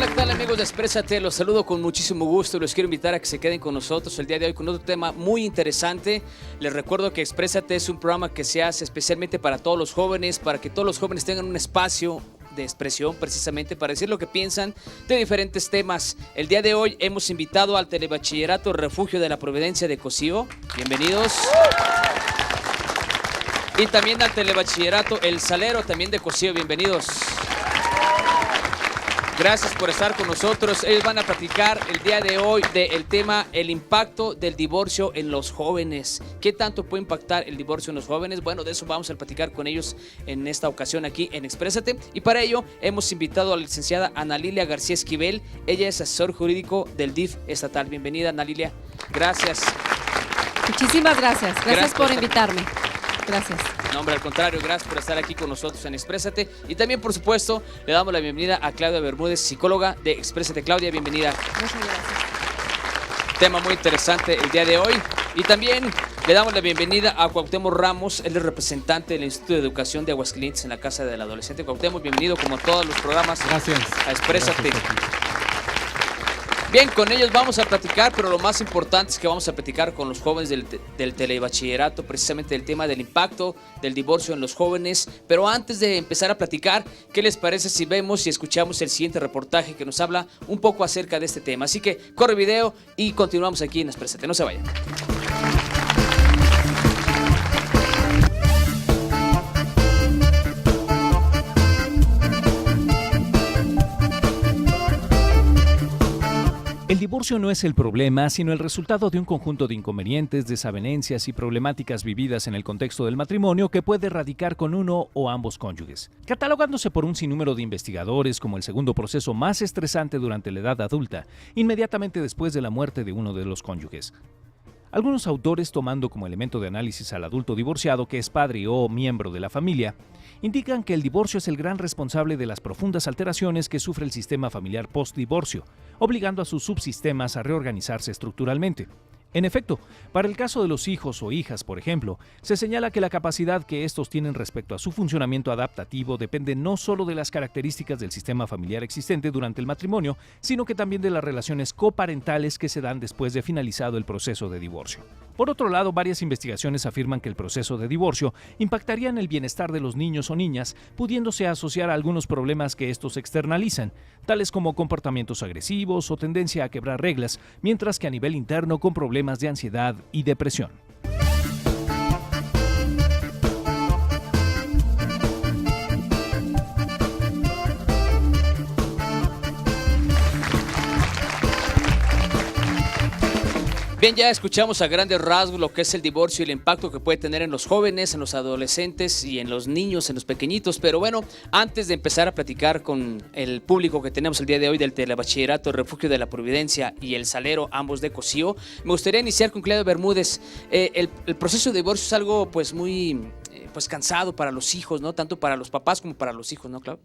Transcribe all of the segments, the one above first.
Hola, ¿qué tal amigos de Exprésate? Los saludo con muchísimo gusto y los quiero invitar a que se queden con nosotros el día de hoy con otro tema muy interesante. Les recuerdo que Exprésate es un programa que se hace especialmente para todos los jóvenes, para que todos los jóvenes tengan un espacio de expresión precisamente para decir lo que piensan de diferentes temas. El día de hoy hemos invitado al Telebachillerato Refugio de la Providencia de Cocío. Bienvenidos. Y también al Telebachillerato El Salero, también de Cocío. Bienvenidos. Gracias por estar con nosotros. Ellos van a platicar el día de hoy del tema el impacto del divorcio en los jóvenes. ¿Qué tanto puede impactar el divorcio en los jóvenes? Bueno, de eso vamos a platicar con ellos en esta ocasión aquí en Exprésate. Y para ello hemos invitado a la licenciada Ana Lilia García Esquivel. Ella es asesor jurídico del DIF estatal. Bienvenida, Ana Lilia. Gracias. Muchísimas gracias. Gracias por invitarme. Gracias. No, hombre, al contrario, gracias por estar aquí con nosotros en Exprésate. Y también, por supuesto, le damos la bienvenida a Claudia Bermúdez, psicóloga de Exprésate. Claudia, bienvenida. Muchas gracias. Tema muy interesante el día de hoy. Y también le damos la bienvenida a Cuauhtémoc Ramos, él es representante del Instituto de Educación de Aguascalientes en la Casa del Adolescente. Cuauhtémoc, bienvenido como a todos los programas. Gracias. A Exprésate. Gracias. Bien, con ellos vamos a platicar, pero lo más importante es que vamos a platicar con los jóvenes del telebachillerato, precisamente del tema del impacto del divorcio en los jóvenes. Pero antes de empezar a platicar, ¿qué les parece si vemos y escuchamos el siguiente reportaje que nos habla un poco acerca de este tema? Así que corre video y continuamos aquí en Exprésate. No se vayan. El divorcio no es el problema, sino el resultado de un conjunto de inconvenientes, desavenencias y problemáticas vividas en el contexto del matrimonio que puede radicar con uno o ambos cónyuges, catalogándose por un sinnúmero de investigadores como el segundo proceso más estresante durante la edad adulta, inmediatamente después de la muerte de uno de los cónyuges. Algunos autores, tomando como elemento de análisis al adulto divorciado que es padre o miembro de la familia, indican que el divorcio es el gran responsable de las profundas alteraciones que sufre el sistema familiar post-divorcio, obligando a sus subsistemas a reorganizarse estructuralmente. En efecto, para el caso de los hijos o hijas, por ejemplo, se señala que la capacidad que estos tienen respecto a su funcionamiento adaptativo depende no solo de las características del sistema familiar existente durante el matrimonio, sino que también de las relaciones coparentales que se dan después de finalizado el proceso de divorcio. Por otro lado, varias investigaciones afirman que el proceso de divorcio impactaría en el bienestar de los niños o niñas, pudiéndose asociar a algunos problemas que estos externalizan, tales como comportamientos agresivos o tendencia a quebrar reglas, mientras que a nivel interno con problemas de ansiedad y depresión. Bien, ya escuchamos a grandes rasgos lo que es el divorcio y el impacto que puede tener en los jóvenes, en los adolescentes y en los niños, en los pequeñitos. Pero bueno, antes de empezar a platicar con el público que tenemos el día de hoy del Telebachillerato Refugio de la Providencia y El Salero, ambos de Cocío, me gustaría iniciar con Claudia Bermúdez. El proceso de divorcio es algo pues muy cansado para los hijos, ¿no? Tanto para los papás como para los hijos, ¿no, Claudia?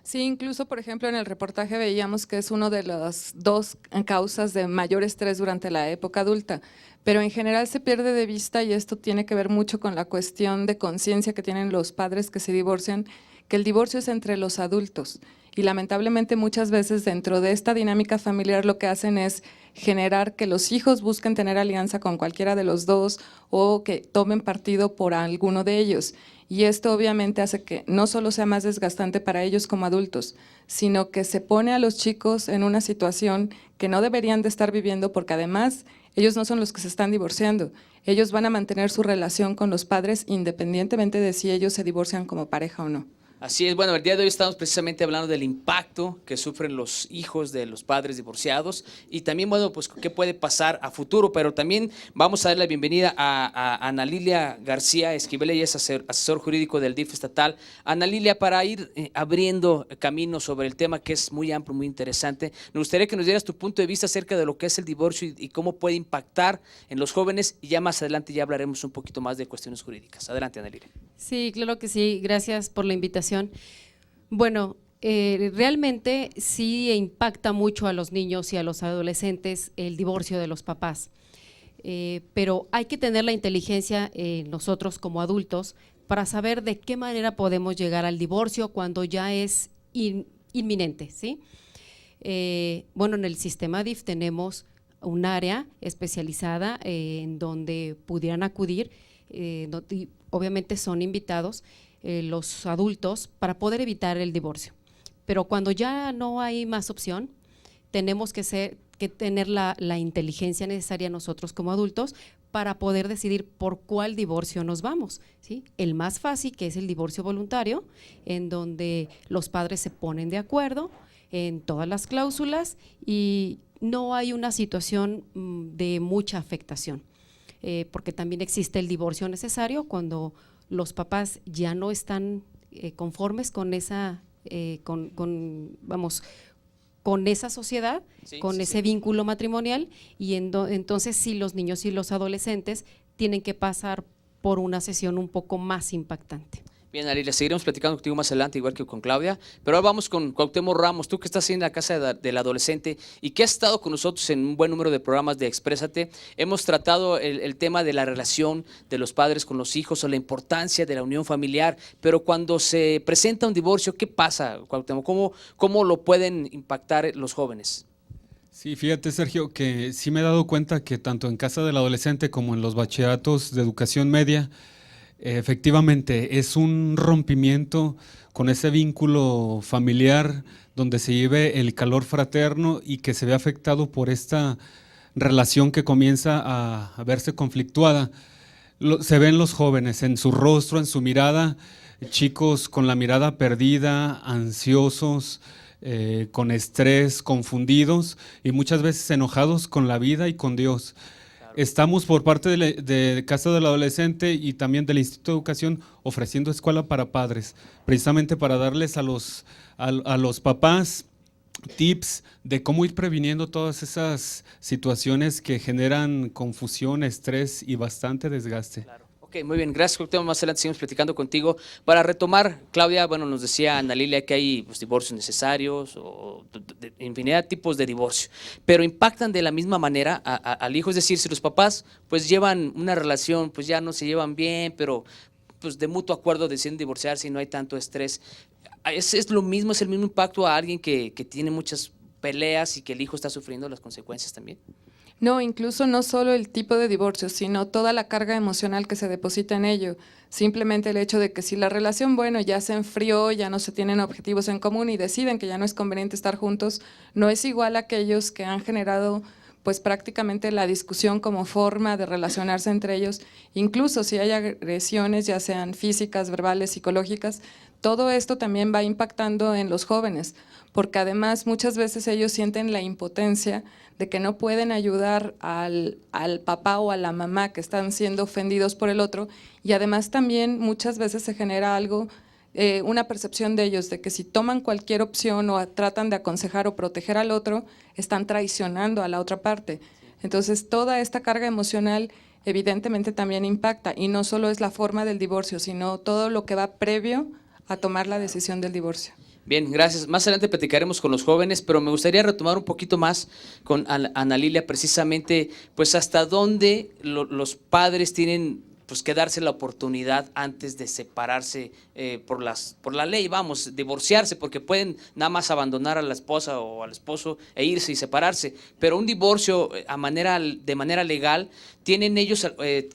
Sí, incluso, por ejemplo, en el reportaje veíamos que es una de las dos causas de mayor estrés durante la época adulta, pero en general se pierde de vista, y esto tiene que ver mucho con la cuestión de conciencia que tienen los padres que se divorcian, que el divorcio es entre los adultos, y lamentablemente muchas veces dentro de esta dinámica familiar lo que hacen es generar que los hijos busquen tener alianza con cualquiera de los dos o que tomen partido por alguno de ellos. Y esto obviamente hace que no solo sea más desgastante para ellos como adultos, sino que se pone a los chicos en una situación que no deberían de estar viviendo, porque además ellos no son los que se están divorciando. Ellos van a mantener su relación con los padres independientemente de si ellos se divorcian como pareja o no. Así es, bueno, el día de hoy estamos precisamente hablando del impacto que sufren los hijos de los padres divorciados y también, bueno, pues qué puede pasar a futuro, pero también vamos a dar la bienvenida a Ana Lilia García Esquivel, ella es asesor jurídico del DIF estatal. Ana Lilia, para ir abriendo camino sobre el tema que es muy amplio, muy interesante, me gustaría que nos dieras tu punto de vista acerca de lo que es el divorcio y cómo puede impactar en los jóvenes, y ya más adelante ya hablaremos un poquito más de cuestiones jurídicas. Adelante, Ana Lilia. Sí, claro que sí, gracias por la invitación. Bueno, realmente sí impacta mucho a los niños y a los adolescentes el divorcio de los papás, pero hay que tener la inteligencia nosotros como adultos para saber de qué manera podemos llegar al divorcio cuando ya es inminente, ¿sí? Bueno, en el sistema DIF tenemos un área especializada en donde pudieran acudir, obviamente son invitados los adultos para poder evitar el divorcio. Pero cuando ya no hay más opción, tenemos que tener la inteligencia necesaria nosotros como adultos para poder decidir por cuál divorcio nos vamos, ¿sí? El más fácil, que es el divorcio voluntario, en donde los padres se ponen de acuerdo en todas las cláusulas y no hay una situación de mucha afectación, porque también existe el divorcio necesario cuando los papás ya no están conformes con esa, con esa sociedad, Sí, con sí, ese sí. vínculo matrimonial, y entonces sí, los niños y los adolescentes tienen que pasar por una sesión un poco más impactante. Bien, Alilia, seguiremos platicando contigo más adelante, igual que con Claudia, pero ahora vamos con Cuauhtémoc Ramos, tú que estás en la casa del adolescente y que has estado con nosotros en un buen número de programas de Exprésate. Hemos tratado el tema de la relación de los padres con los hijos o la importancia de la unión familiar, pero cuando se presenta un divorcio, ¿qué pasa, Cuauhtémoc? ¿Cómo lo pueden impactar los jóvenes? Sí, fíjate, Sergio, que sí me he dado cuenta que tanto en casa del adolescente como en los bachilleratos de educación media, efectivamente es un rompimiento con ese vínculo familiar donde se vive el calor fraterno y que se ve afectado por esta relación que comienza a verse conflictuada. Se ven los jóvenes en su rostro, en su mirada, chicos con la mirada perdida, ansiosos, con estrés, confundidos y muchas veces enojados con la vida y con Dios. Estamos por parte de Casa del Adolescente y también del Instituto de Educación ofreciendo escuela para padres, precisamente para darles a los papás tips de cómo ir previniendo todas esas situaciones que generan confusión, estrés y bastante desgaste. Claro. Ok, muy bien, gracias, Cuauhtémoc. Más adelante seguimos platicando contigo. Para retomar, Claudia, bueno, nos decía Ana Lilia que hay divorcios necesarios o infinidad de tipos de divorcio, pero impactan de la misma manera al hijo, es decir, si los papás pues llevan una relación, pues ya no se llevan bien, pero pues de mutuo acuerdo deciden divorciarse y no hay tanto estrés, es lo mismo, es el mismo impacto a alguien que tiene muchas peleas y que el hijo está sufriendo las consecuencias también. No, incluso no solo el tipo de divorcio, sino toda la carga emocional que se deposita en ello. Simplemente el hecho de que si la relación, bueno, ya se enfrió, ya no se tienen objetivos en común y deciden que ya no es conveniente estar juntos, no es igual a aquellos que han generado pues prácticamente la discusión como forma de relacionarse entre ellos, incluso si hay agresiones, ya sean físicas, verbales, psicológicas, todo esto también va impactando en los jóvenes, porque además muchas veces ellos sienten la impotencia de que no pueden ayudar al papá o a la mamá que están siendo ofendidos por el otro, y además también muchas veces se genera algo, una percepción de ellos de que si toman cualquier opción o tratan de aconsejar o proteger al otro, están traicionando a la otra parte. Entonces toda esta carga emocional evidentemente también impacta, y no solo es la forma del divorcio, sino todo lo que va previo a tomar la decisión del divorcio. Bien, gracias. Más adelante platicaremos con los jóvenes, pero me gustaría retomar un poquito más con Ana Lilia, precisamente, pues hasta dónde los padres tienen pues que darse la oportunidad antes de separarse por la ley, vamos, divorciarse, porque pueden nada más abandonar a la esposa o al esposo e irse y separarse, pero un divorcio de manera legal, ¿tienen ellos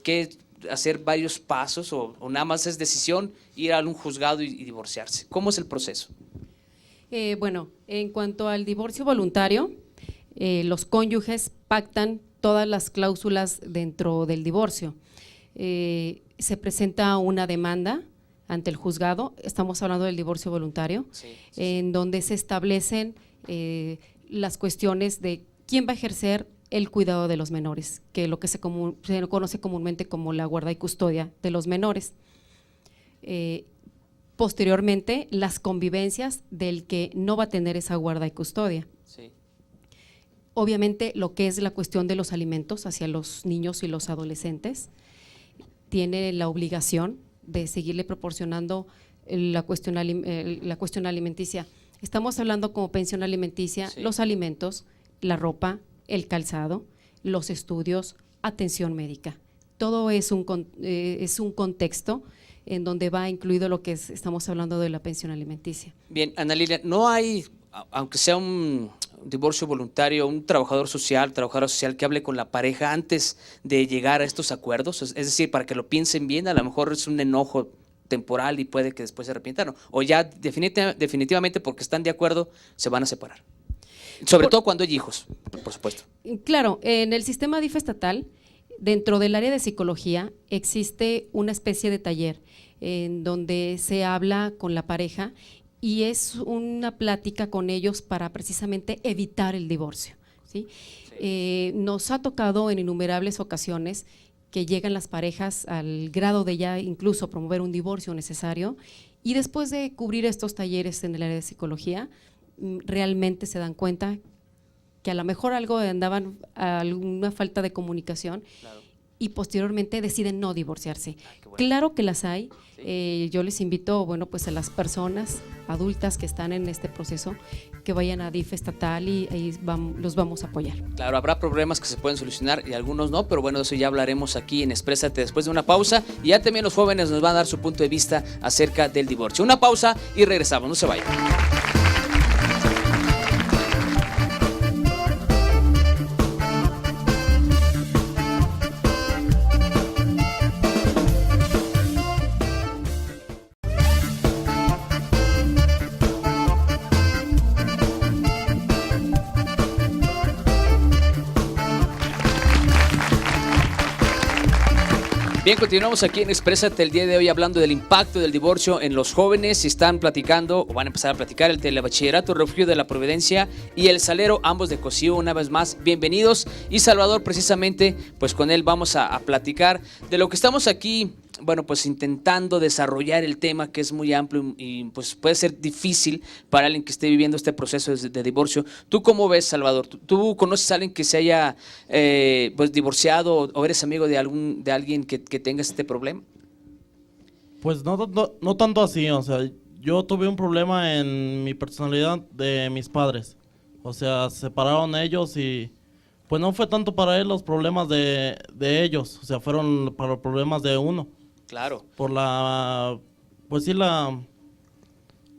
que hacer varios pasos o nada más es decisión ir a un juzgado y divorciarse? ¿Cómo es el proceso? Bueno, en cuanto al divorcio voluntario, los cónyuges pactan todas las cláusulas dentro del divorcio. Se presenta una demanda ante el juzgado, estamos hablando del divorcio voluntario, Sí. en donde se establecen las cuestiones de quién va a ejercer el cuidado de los menores, que es lo que se conoce comúnmente como la guarda y custodia de los menores. Posteriormente, las convivencias del que no va a tener esa guarda y custodia. Sí. Obviamente, lo que es la cuestión de los alimentos hacia los niños y los adolescentes, tiene la obligación de seguirle proporcionando la cuestión alimenticia. Estamos hablando como pensión alimenticia, Sí. los alimentos, la ropa, el calzado, los estudios, atención médica. Todo es un contexto en donde va incluido lo que estamos hablando de la pensión alimenticia. Bien, Ana Lilia, no hay, aunque sea un divorcio voluntario, un trabajador social, trabajadora social que hable con la pareja antes de llegar a estos acuerdos? Es decir, para que lo piensen bien, a lo mejor es un enojo temporal y puede que después se arrepientan, ¿no? O ya definitivamente porque están de acuerdo se van a separar. Sobre todo cuando hay hijos, por supuesto. Claro, en el sistema DIF estatal, dentro del área de psicología, existe una especie de taller en donde se habla con la pareja y es una plática con ellos para precisamente evitar el divorcio, ¿sí? Nos ha tocado en innumerables ocasiones que llegan las parejas al grado de ya incluso promover un divorcio necesario, y después de cubrir estos talleres en el área de psicología, realmente se dan cuenta que a lo mejor algo andaban, alguna falta de comunicación, claro, y posteriormente deciden no divorciarse. Bueno. Claro que las hay. Sí. Yo les invito, bueno, pues a las personas adultas que están en este proceso que vayan a DIF estatal y ahí los vamos a apoyar. Claro, habrá problemas que se pueden solucionar y algunos no, pero bueno, de eso ya hablaremos aquí en Exprésate después de una pausa, y ya también los jóvenes nos van a dar su punto de vista acerca del divorcio. Una pausa y regresamos, no se vayan. Bien, continuamos aquí en Exprésate el día de hoy hablando del impacto del divorcio en los jóvenes. Están platicando o van a empezar a platicar el Telebachillerato Refugio de la Providencia y el Salero, ambos de Cocío. Una vez más, bienvenidos. Y Salvador, precisamente, pues con él vamos a platicar de lo que estamos aquí, bueno, pues intentando desarrollar el tema, que es muy amplio y pues puede ser difícil para alguien que esté viviendo este proceso de divorcio. ¿Tú cómo ves, Salvador? ¿Tú conoces a alguien que se haya pues divorciado o eres amigo de alguien que tenga este problema? Pues no tanto así, o sea, yo tuve un problema en mi personalidad de mis padres. O sea, se separaron ellos y pues no fue tanto para él los problemas de ellos, o sea, fueron para los problemas de uno. Claro. Por pues sí, la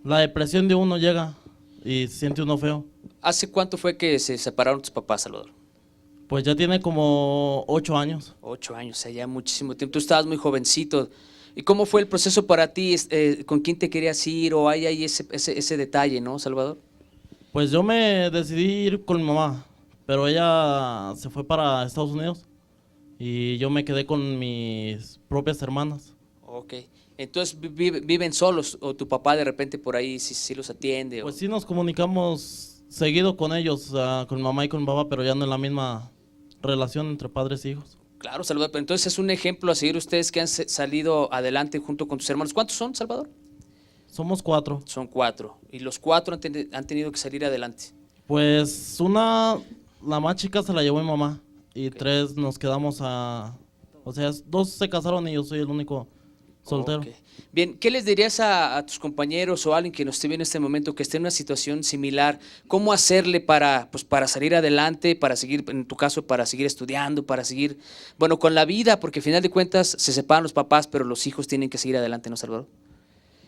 depresión de uno llega y se siente uno feo. ¿Hace cuánto fue que se separaron tus papás, Salvador? Pues ya tiene como 8 años. 8 años, o sea, ya muchísimo tiempo. Tú estabas muy jovencito. ¿Y cómo fue el proceso para ti? ¿Con quién te querías ir? ¿O hay ahí ese detalle, no, Salvador? Pues yo me decidí ir con mi mamá, pero ella se fue para Estados Unidos. Y yo me quedé con mis propias hermanas. Ok. Entonces, ¿viven solos o tu papá de repente por ahí sí los atiende? Pues sí nos comunicamos seguido con ellos, con mamá y con papá, pero ya no es la misma relación entre padres e hijos. Claro, Salvador, pero entonces es un ejemplo a seguir ustedes que han salido adelante junto con tus hermanos. ¿Cuántos son, Salvador? Somos 4. Son 4. ¿Y los 4 han tenido que salir adelante? Pues la más chica se la llevó mi mamá. Y okay. 3 nos quedamos o sea, 2 se casaron y yo soy el único soltero. Okay. Bien, ¿qué les dirías a tus compañeros o a alguien que nos esté viendo en este momento que esté en una situación similar? ¿Cómo hacerle para salir adelante, para seguir, en tu caso, para seguir estudiando, para seguir, bueno, con la vida? Porque al final de cuentas se separan los papás, pero los hijos tienen que seguir adelante, ¿no, Salvador?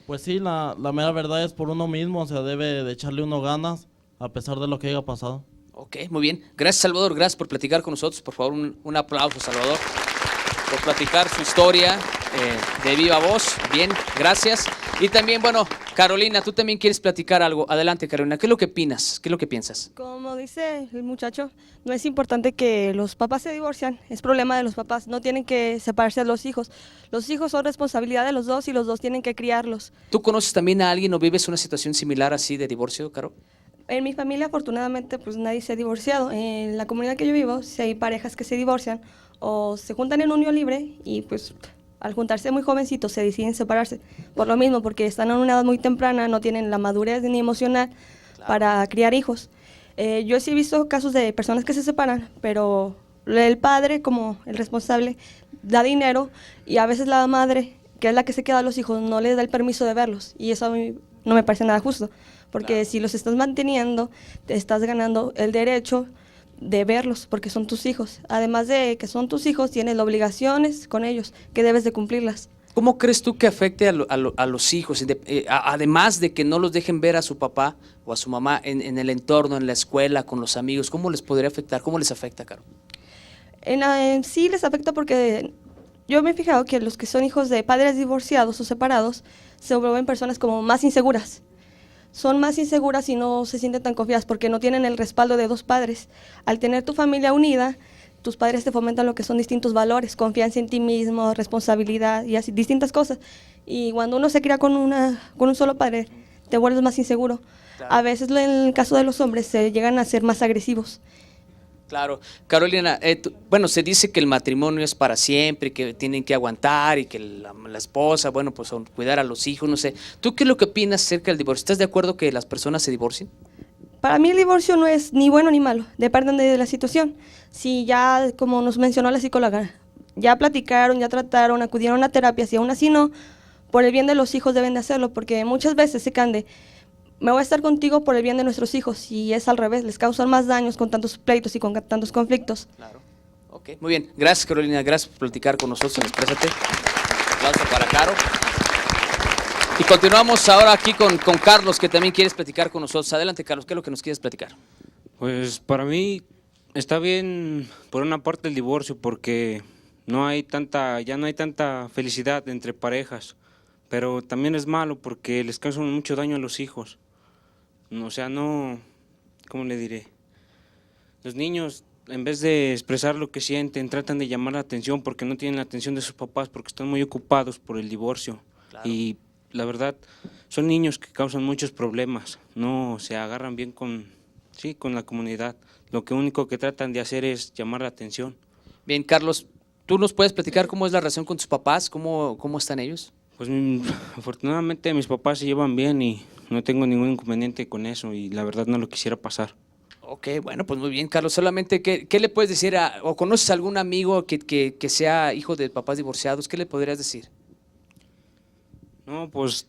Pues sí, la mera verdad es por uno mismo, o sea, debe de echarle uno ganas a pesar de lo que haya pasado. Ok, muy bien. Gracias, Salvador. Gracias por platicar con nosotros. Por favor, un aplauso, Salvador, por platicar su historia de viva voz. Bien, gracias. Y también, bueno, Carolina, tú también quieres platicar algo. Adelante, Carolina. ¿Qué es lo que opinas? ¿Qué es lo que piensas? Como dice el muchacho, no es importante que los papás se divorcian. Es problema de los papás. No tienen que separarse de los hijos. Los hijos son responsabilidad de los dos y los dos tienen que criarlos. ¿Tú conoces también a alguien o vives una situación similar así de divorcio, Caro? En mi familia, afortunadamente, pues nadie se ha divorciado. En la comunidad que yo vivo, si hay parejas que se divorcian o se juntan en unión libre y pues al juntarse muy jovencitos se deciden separarse. Por lo mismo, porque están en una edad muy temprana, no tienen la madurez ni emocional para criar hijos. Yo sí he visto casos de personas que se separan, pero el padre, como el responsable, da dinero y a veces la madre, que es la que se queda a los hijos, no les da el permiso de verlos. Y eso a mí no me parece nada justo. Porque si los estás manteniendo, te estás ganando el derecho de verlos, porque son tus hijos. Además de que son tus hijos, tienes obligaciones con ellos, que debes de cumplirlas. ¿Cómo crees tú que afecte a los hijos, además de que no los dejen ver a su papá o a su mamá en el entorno, en la escuela, con los amigos? ¿Cómo les podría afectar? ¿Cómo les afecta, Caro? En sí les afecta porque yo me he fijado que los que son hijos de padres divorciados o separados se vuelven personas como más inseguras. Son más inseguras y no se sienten tan confiadas porque no tienen el respaldo de dos padres. Al tener tu familia unida, tus padres te fomentan lo que son distintos valores, confianza en ti mismo, responsabilidad y así, distintas cosas. Y cuando uno se cría con un solo padre, te vuelves más inseguro. Claro. A veces en el caso de los hombres se llegan a ser más agresivos. Claro. Carolina, bueno, se dice que el matrimonio es para siempre, que tienen que aguantar y que la esposa, bueno, pues cuidar a los hijos, no sé. ¿Tú qué es lo que opinas acerca del divorcio? ¿Estás de acuerdo que las personas se divorcien? Para mí el divorcio no es ni bueno ni malo, depende de la situación. Si ya, como nos mencionó la psicóloga, ya platicaron, ya trataron, acudieron a terapia, si aún así no, por el bien de los hijos deben de hacerlo, porque muchas veces se cande, me voy a estar contigo por el bien de nuestros hijos, y es al revés, les causan más daños con tantos pleitos y con tantos conflictos. Claro. Ok, muy bien. Gracias, Carolina, gracias por platicar con nosotros en Exprésate. Aplauso para Caro. Y continuamos ahora aquí con Carlos, que también quieres platicar con nosotros. Adelante, Carlos, ¿qué es lo que nos quieres platicar? Pues para mí está bien por una parte el divorcio porque ya no hay tanta felicidad entre parejas, pero también es malo porque les causan mucho daño a los hijos. O sea, no, ¿cómo le diré? Los niños, en vez de expresar lo que sienten, tratan de llamar la atención porque no tienen la atención de sus papás, porque están muy ocupados por el divorcio. Claro. Y la verdad, son niños que causan muchos problemas, no se agarran bien con la comunidad. Lo que único que tratan de hacer es llamar la atención. Bien, Carlos, ¿tú nos puedes platicar cómo es la relación con tus papás? ¿Cómo están ellos? Pues afortunadamente mis papás se llevan bien y no tengo ningún inconveniente con eso y la verdad no lo quisiera pasar. Ok, bueno, pues muy bien, Carlos. Solamente, ¿qué le puedes decir o conoces a algún amigo que sea hijo de papás divorciados? ¿Qué le podrías decir? No, pues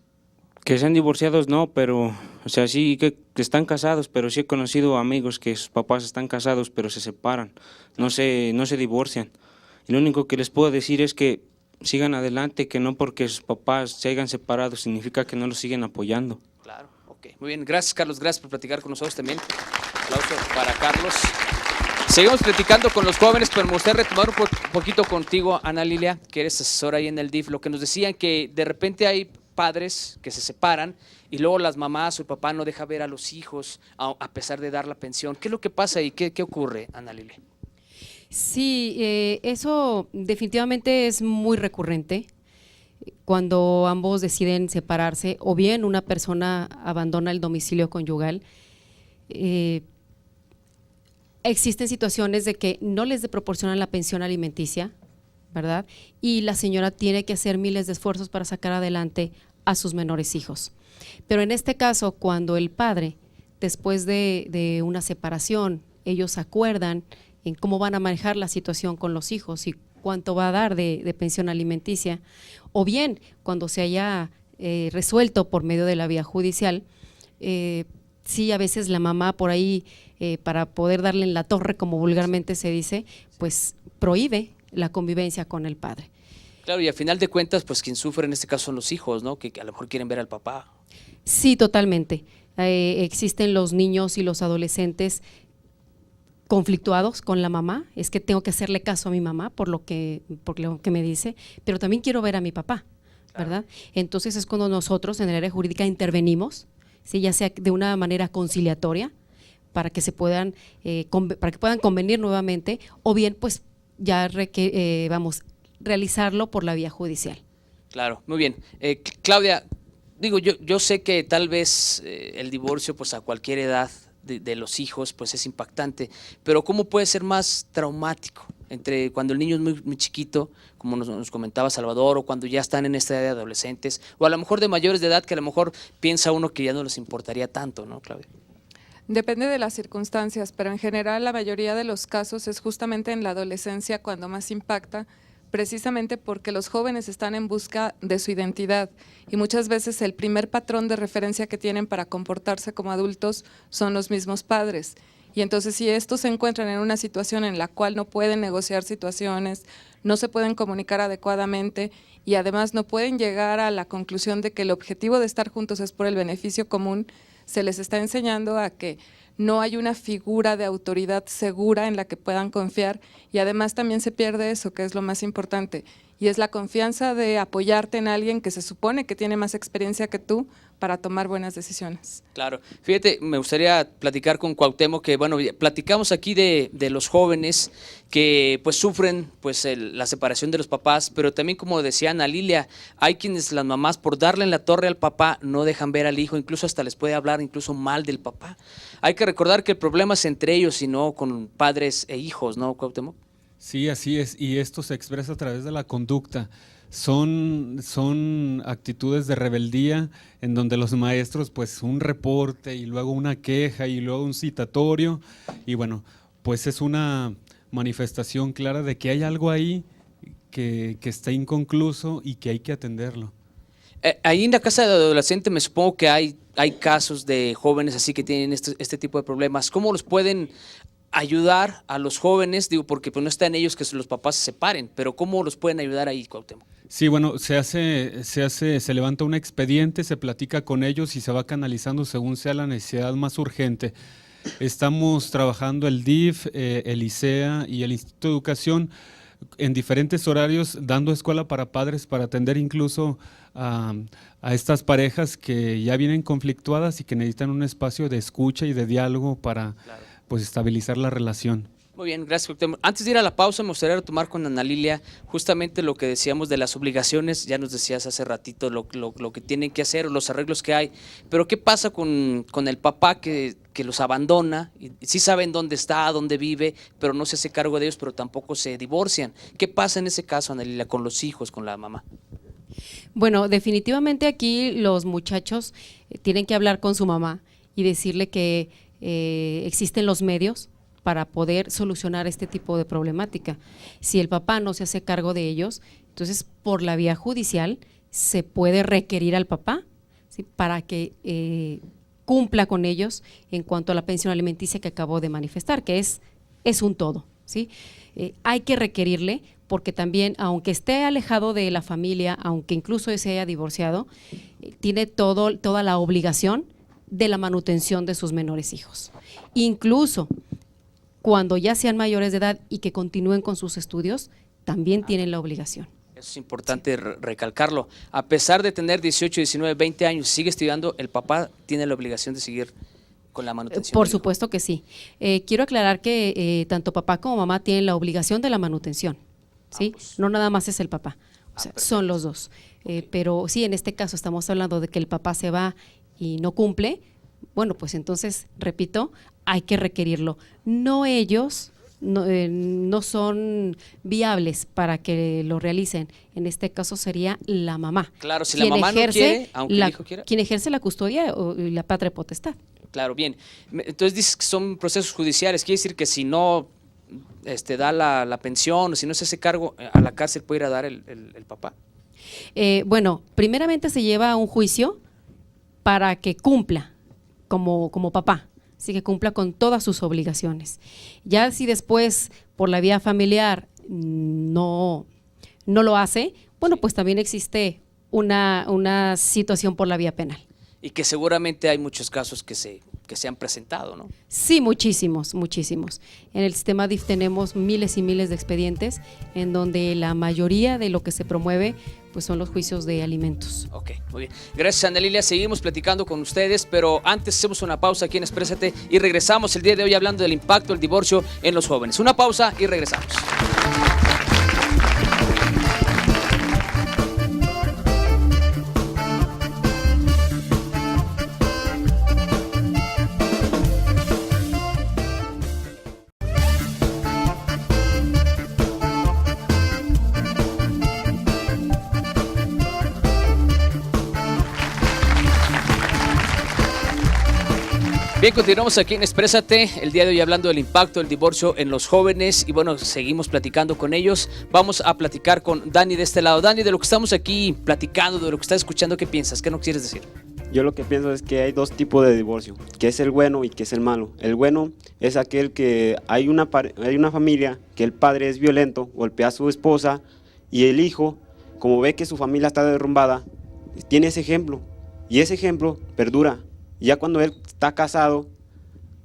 que sean divorciados no, pero, o sea, sí que están casados, pero sí he conocido amigos que sus papás están casados, pero se separan, no se divorcian. Y lo único que les puedo decir es que sigan adelante, que no porque sus papás se hayan separado significa que no los siguen apoyando. Claro, ok. Muy bien, gracias, Carlos, gracias por platicar con nosotros también. Aplauso para Carlos. Seguimos platicando con los jóvenes, pero me gustaría retomar un poquito contigo, Ana Lilia, que eres asesora ahí en el DIF, lo que nos decían que de repente hay padres que se separan y luego las mamás o el papá no deja ver a los hijos a pesar de dar la pensión. ¿Qué es lo que pasa y qué ocurre, Ana Lilia? Sí, eso definitivamente es muy recurrente cuando ambos deciden separarse o bien una persona abandona el domicilio conyugal. Existen situaciones de que no les proporcionan la pensión alimenticia, ¿verdad? Y la señora tiene que hacer miles de esfuerzos para sacar adelante a sus menores hijos. Pero en este caso, cuando el padre, después de una separación, ellos acuerdan en cómo van a manejar la situación con los hijos y cuánto va a dar de pensión alimenticia, o bien cuando se haya resuelto por medio de la vía judicial, sí, a veces la mamá por ahí, para poder darle en la torre, como vulgarmente se dice, pues prohíbe la convivencia con el padre. Claro, y al final de cuentas, pues quien sufre en este caso son los hijos, ¿no? Que a lo mejor quieren ver al papá. Sí, totalmente. Existen los niños y los adolescentes conflictuados con la mamá, es que tengo que hacerle caso a mi mamá por lo que me dice, pero también quiero ver a mi papá, ¿verdad? Entonces es cuando nosotros en el área jurídica intervenimos, ¿sí? Ya sea de una manera conciliatoria, para que se puedan convenir nuevamente, o bien pues ya realizarlo por la vía judicial. Claro, muy bien. Claudia, digo, yo sé que tal vez el divorcio pues a cualquier edad de los hijos pues es impactante, pero ¿cómo puede ser más traumático entre cuando el niño es muy, muy chiquito, como nos comentaba Salvador, o cuando ya están en esta edad de adolescentes, o a lo mejor de mayores de edad que a lo mejor piensa uno que ya no les importaría tanto, ¿no, Claudia? Depende de las circunstancias, pero en general la mayoría de los casos es justamente en la adolescencia cuando más impacta, precisamente porque los jóvenes están en busca de su identidad y muchas veces el primer patrón de referencia que tienen para comportarse como adultos son los mismos padres. Y entonces si estos se encuentran en una situación en la cual no pueden negociar situaciones, no se pueden comunicar adecuadamente y además no pueden llegar a la conclusión de que el objetivo de estar juntos es por el beneficio común, se les está enseñando a que no hay una figura de autoridad segura en la que puedan confiar y además también se pierde eso, que es lo más importante, y es la confianza de apoyarte en alguien que se supone que tiene más experiencia que tú para tomar buenas decisiones. Claro, fíjate, me gustaría platicar con Cuauhtémoc, que bueno, platicamos aquí de los jóvenes que pues sufren pues la separación de los papás, pero también como decía Ana Lilia, hay quienes las mamás por darle en la torre al papá no dejan ver al hijo, incluso hasta les puede hablar incluso mal del papá. Hay que recordar que el problema es entre ellos y no con padres e hijos, ¿no, Cuauhtémoc? Sí, así es, y esto se expresa a través de la conducta. Son actitudes de rebeldía en donde los maestros, pues un reporte y luego una queja y luego un citatorio, y bueno, pues es una manifestación clara de que hay algo ahí que está inconcluso y que hay que atenderlo. Ahí en la casa de adolescente me supongo que hay casos de jóvenes así que tienen este tipo de problemas. ¿Cómo los pueden ayudar a los jóvenes? Digo, porque pues no está en ellos que los papás se separen, pero ¿cómo los pueden ayudar ahí, Cuauhtémoc? Sí, bueno, se levanta un expediente, se platica con ellos y se va canalizando según sea la necesidad más urgente. Estamos trabajando el DIF, el ICEA y el Instituto de Educación en diferentes horarios, dando escuela para padres para atender incluso a estas parejas que ya vienen conflictuadas y que necesitan un espacio de escucha y de diálogo para pues estabilizar la relación. Muy bien, gracias, Cuauhtémoc. Antes de ir a la pausa, me gustaría retomar con Ana Lilia justamente lo que decíamos de las obligaciones. Ya nos decías hace ratito lo que tienen que hacer, los arreglos que hay, pero ¿qué pasa con el papá que los abandona? Y sí saben dónde está, dónde vive, pero no se hace cargo de ellos, pero tampoco se divorcian. ¿Qué pasa en ese caso, Ana Lilia, con los hijos, con la mamá? Bueno, definitivamente aquí los muchachos tienen que hablar con su mamá y decirle que existen los medios para poder solucionar este tipo de problemática. Si el papá no se hace cargo de ellos, entonces por la vía judicial se puede requerir al papá, ¿sí?, para que cumpla con ellos en cuanto a la pensión alimenticia que acabo de manifestar, que es un todo, ¿sí? Hay que requerirle porque también, aunque esté alejado de la familia, aunque incluso se haya divorciado, tiene toda la obligación de la manutención de sus menores hijos. Incluso cuando ya sean mayores de edad y que continúen con sus estudios, también tienen la obligación. Eso es importante recalcarlo. A pesar de tener 18, 19, 20 años, sigue estudiando, el papá tiene la obligación de seguir con la manutención. Por supuesto que sí. Quiero aclarar que tanto papá como mamá tienen la obligación de la manutención, ¿sí? No nada más es el papá, o sea, son los dos. Pero sí, en este caso estamos hablando de que el papá se va y no cumple. Bueno, pues entonces, repito, hay que requerirlo. No ellos no son viables para que lo realicen. En este caso sería la mamá. Claro, si la mamá no quiere, aunque el hijo quiera. Quien ejerce la custodia y la patria potestad. Claro, bien. Entonces dices que son procesos judiciales. Quiere decir que si no da la pensión o si no se hace cargo, a la cárcel puede ir a dar el papá. Bueno, primeramente se lleva a un juicio para que cumpla como papá, así que cumpla con todas sus obligaciones. Ya si después por la vía familiar no lo hace, bueno, pues también existe una situación por la vía penal. Y que seguramente hay muchos casos que se han presentado, ¿no? Sí, muchísimos, muchísimos. En el sistema DIF tenemos miles y miles de expedientes en donde la mayoría de lo que se promueve pues son los juicios de alimentos. Ok, muy bien. Gracias, Ana Lilia. Seguimos platicando con ustedes, pero antes hacemos una pausa aquí en Exprésate y regresamos el día de hoy hablando del impacto del divorcio en los jóvenes. Una pausa y regresamos. Bien, continuamos aquí en Exprésate, el día de hoy hablando del impacto del divorcio en los jóvenes y bueno, seguimos platicando con ellos. Vamos a platicar con Dani de este lado. Dani, de lo que estamos aquí platicando, de lo que estás escuchando, ¿qué piensas? ¿Qué nos quieres decir? Yo lo que pienso es que hay dos tipos de divorcio, que es el bueno y que es el malo. El bueno es aquel que hay una familia que el padre es violento, golpea a su esposa y el hijo, como ve que su familia está derrumbada, tiene ese ejemplo y ese ejemplo perdura. Y ya cuando él está casado,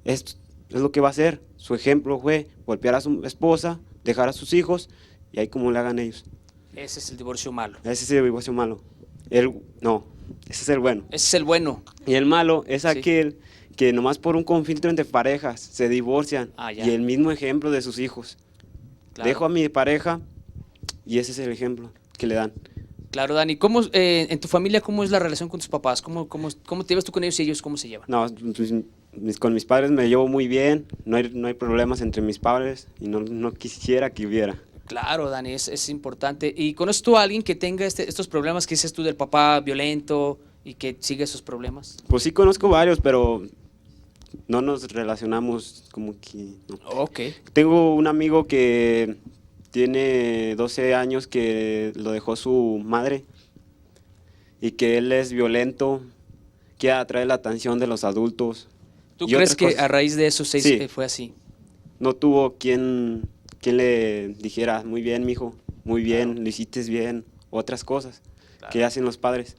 es lo que va a hacer. Su ejemplo fue golpear a su esposa, dejar a sus hijos y ahí como le hagan ellos. Ese es el divorcio malo. Ese es el divorcio malo. No, ese es el bueno. Ese es el bueno. Y el malo es Sí. aquel que nomás por un conflicto entre parejas se divorcian Ya. y el mismo ejemplo de sus hijos. Claro. Dejo a mi pareja y ese es el ejemplo que le dan. Claro, Dani. ¿Cómo, en tu familia, cómo es la relación con tus papás? ¿Cómo te llevas tú con ellos y ellos cómo se llevan? No, con mis padres me llevo muy bien, no hay problemas entre mis padres y no quisiera que hubiera. Claro, Dani, es importante. ¿Y conoces tú a alguien que tenga estos problemas que dices tú del papá violento y que sigue esos problemas? Pues sí conozco varios, pero no nos relacionamos como que... no. Ok. Tengo un amigo que tiene 12 años que lo dejó su madre y que él es violento, que atrae la atención de los adultos. ¿Tú y crees otras que cosas. a raíz de eso Sí. fue así? No tuvo quien le dijera, muy bien, mijo, muy bien, lo hiciste bien, otras cosas que hacen los padres.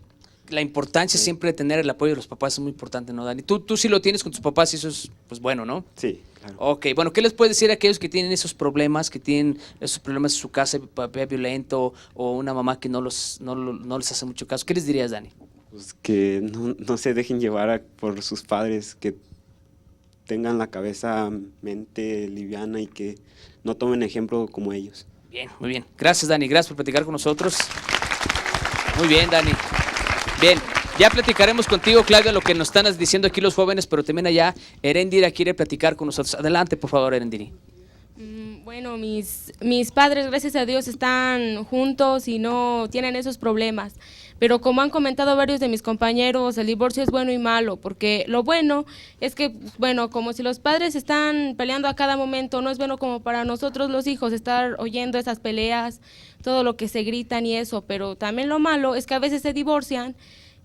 La importancia Sí. siempre de tener el apoyo de los papás es muy importante, ¿no, Dani? Tú sí lo tienes con tus papás y eso es pues bueno, ¿no? Sí, claro. Ok, bueno, ¿qué les puedes decir a aquellos que tienen esos problemas, en su casa, papá violento o una mamá que no les hace mucho caso? ¿Qué les dirías, Dani? Pues que no se dejen llevar por sus padres, que tengan la cabeza, mente liviana y que no tomen ejemplo como ellos. Bien, muy bien. Gracias, Dani. Gracias por platicar con nosotros. Muy bien, Dani. Bien, ya platicaremos contigo, Claudia, lo que nos están diciendo aquí los jóvenes, pero también allá Erendira quiere platicar con nosotros. Adelante, por favor, Erendiri. Bueno, mis padres, gracias a Dios, están juntos y no tienen esos problemas. Pero como han comentado varios de mis compañeros, el divorcio es bueno y malo, porque lo bueno es que, bueno, como si los padres están peleando a cada momento, no es bueno como para nosotros los hijos estar oyendo esas peleas, todo lo que se gritan y eso, pero también lo malo es que a veces se divorcian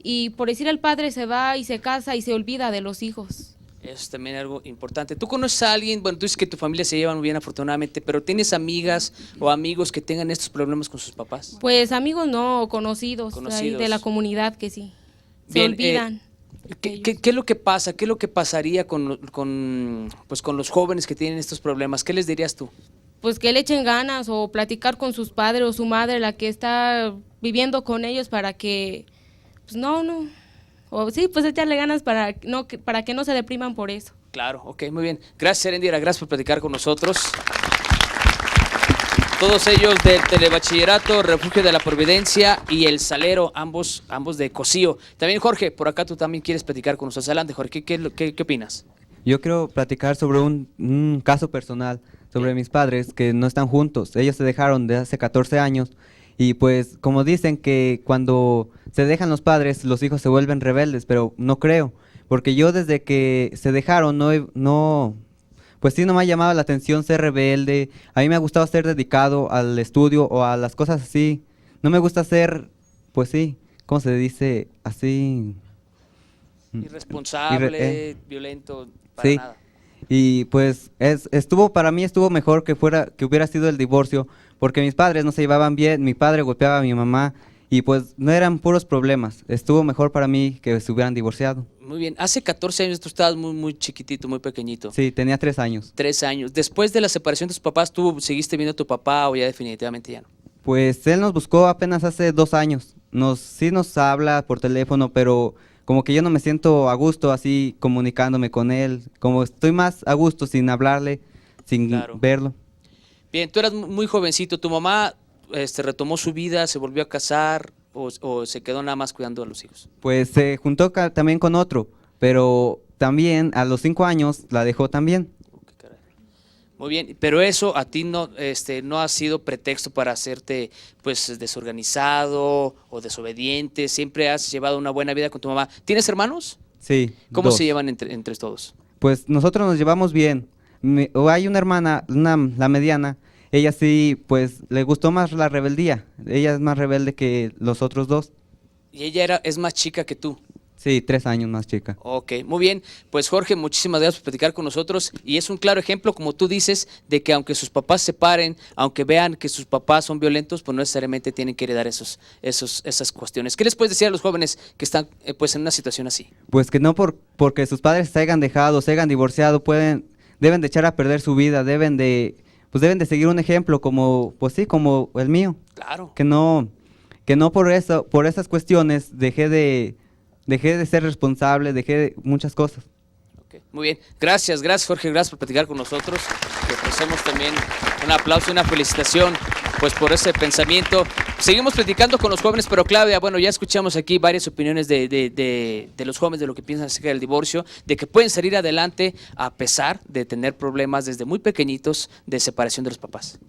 y por decir el padre se va y se casa y se olvida de los hijos. Eso es también algo importante. ¿Tú conoces a alguien? Bueno, tú dices que tu familia se lleva muy bien afortunadamente, pero ¿tienes amigas o amigos que tengan estos problemas con sus papás? Pues amigos no, conocidos, ahí de la comunidad que sí, se Bien, olvidan. ¿Qué es lo que pasa? ¿Qué es lo que pasaría con los jóvenes que tienen estos problemas? ¿Qué les dirías tú? Pues que le echen ganas o platicar con sus padres o su madre, la que está viviendo con ellos para que, pues o sí, pues echarle ganas para que no se depriman por eso. Claro, ok, muy bien. Gracias, Erendira, gracias por platicar con nosotros. Todos ellos del Telebachillerato, Refugio de la Providencia y El Salero, ambos de Cocío. También, Jorge, por acá tú también quieres platicar con nosotros. Adelante, Jorge, ¿qué opinas? Yo quiero platicar sobre un caso personal, sobre mis padres que no están juntos. Ellos se dejaron de hace 14 años y pues como dicen que cuando se dejan los padres los hijos se vuelven rebeldes, pero no creo, porque yo desde que se dejaron pues sí no me ha llamado la atención ser rebelde. A mí me ha gustado ser dedicado al estudio o a las cosas así. No me gusta ser, pues sí, ¿cómo se dice? Así... Irresponsable, violento, para sí. nada. Y pues para mí estuvo mejor que hubiera sido el divorcio, porque mis padres no se llevaban bien, mi padre golpeaba a mi mamá y pues no eran puros problemas. Estuvo mejor para mí que se hubieran divorciado. Muy bien. Hace 14 años tú estabas muy, muy chiquitito, muy pequeñito. Sí, tenía 3 años. 3 años. Después de la separación de tus papás, ¿tú seguiste viendo a tu papá o ya definitivamente ya no? Pues él nos buscó apenas hace 2 años. Sí nos habla por teléfono, pero como que yo no me siento a gusto así comunicándome con él. Como estoy más a gusto sin hablarle, sin verlo. Bien, tú eras muy jovencito. ¿Tu mamá retomó su vida, se volvió a casar o se quedó nada más cuidando a los hijos? Pues se juntó también con otro, pero también a los 5 años la dejó también. Muy bien, pero eso a ti no ha sido pretexto para hacerte pues desorganizado o desobediente. Siempre has llevado una buena vida con tu mamá. ¿Tienes hermanos? Sí. ¿Cómo 2. se llevan entre todos? Pues nosotros nos llevamos bien. Hay una hermana, la mediana, ella sí, pues le gustó más la rebeldía. Ella es más rebelde que los otros 2. Y ella es más chica que tú. Sí, 3 años más chica. Ok, muy bien. Pues Jorge, muchísimas gracias por platicar con nosotros y es un claro ejemplo, como tú dices, de que aunque sus papás se separen, aunque vean que sus papás son violentos, pues no necesariamente tienen que heredar esas cuestiones. ¿Qué les puedes decir a los jóvenes que están pues en una situación así? Pues que no porque sus padres se hayan dejado, se hayan divorciado, deben de echar a perder su vida, deben de seguir un ejemplo como, pues sí, como el mío. Claro. Que no por esas cuestiones dejé de ser responsable, muchas cosas. Okay. Muy bien, gracias Jorge, gracias por platicar con nosotros. Te ofrecemos también un aplauso y una felicitación pues por ese pensamiento. Seguimos platicando con los jóvenes, pero Claudia, bueno, ya escuchamos aquí varias opiniones de los jóvenes de lo que piensan acerca del divorcio, de que pueden salir adelante a pesar de tener problemas desde muy pequeñitos de separación de los papás.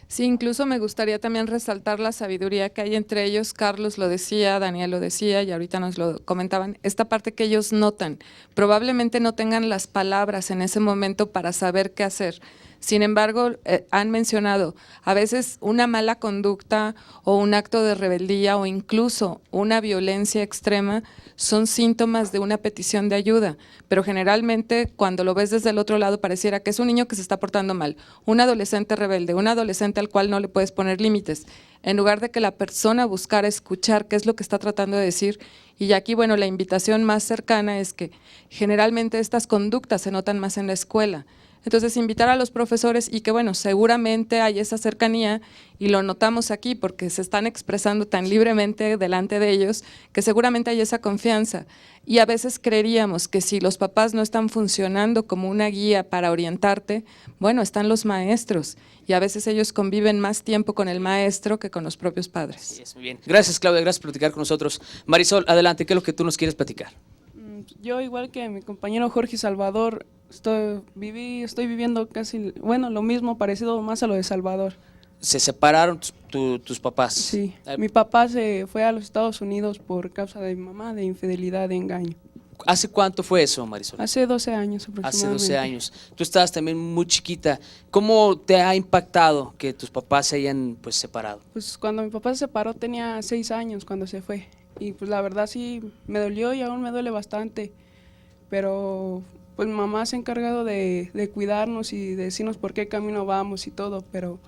Sí, incluso me gustaría también resaltar la sabiduría que hay entre ellos. Carlos lo decía, Daniel lo decía y ahorita nos lo comentaban. Esta parte que ellos notan, probablemente no tengan las palabras en ese momento para saber qué hacer. Sin embargo, han mencionado a veces una mala conducta o un acto de rebeldía o incluso una violencia extrema son síntomas de una petición de ayuda, pero generalmente cuando lo ves desde el otro lado pareciera que es un niño que se está portando mal, un adolescente rebelde, un adolescente al cual no le puedes poner límites, en lugar de que la persona buscara escuchar qué es lo que está tratando de decir. Y aquí, bueno, la invitación más cercana es que generalmente estas conductas se notan más en la escuela. Entonces, invitar a los profesores y que, bueno, seguramente hay esa cercanía y lo notamos aquí porque se están expresando tan libremente delante de ellos que seguramente hay esa confianza. Y a veces creeríamos que si los papás no están funcionando como una guía para orientarte, bueno, están los maestros y a veces ellos conviven más tiempo con el maestro que con los propios padres. Sí, es muy bien. Gracias, Claudia, gracias por platicar con nosotros. Marisol, adelante, ¿qué es lo que tú nos quieres platicar? Yo, igual que mi compañero Jorge Salvador, estoy viviendo casi, bueno, lo mismo, parecido más a lo de Salvador. ¿Se separaron tus papás? Sí, mi papá se fue a los Estados Unidos por causa de mi mamá, de infidelidad, de engaño. ¿Hace cuánto fue eso, Marisol? Hace 12 años aproximadamente. Hace 12 años. Tú estabas también muy chiquita. ¿Cómo te ha impactado que tus papás se hayan pues separado? Pues cuando mi papá se separó tenía 6 años cuando se fue. Y pues la verdad sí me dolió y aún me duele bastante. Pero pues mi mamá se ha encargado de cuidarnos y de decirnos por qué camino vamos y todo. Pero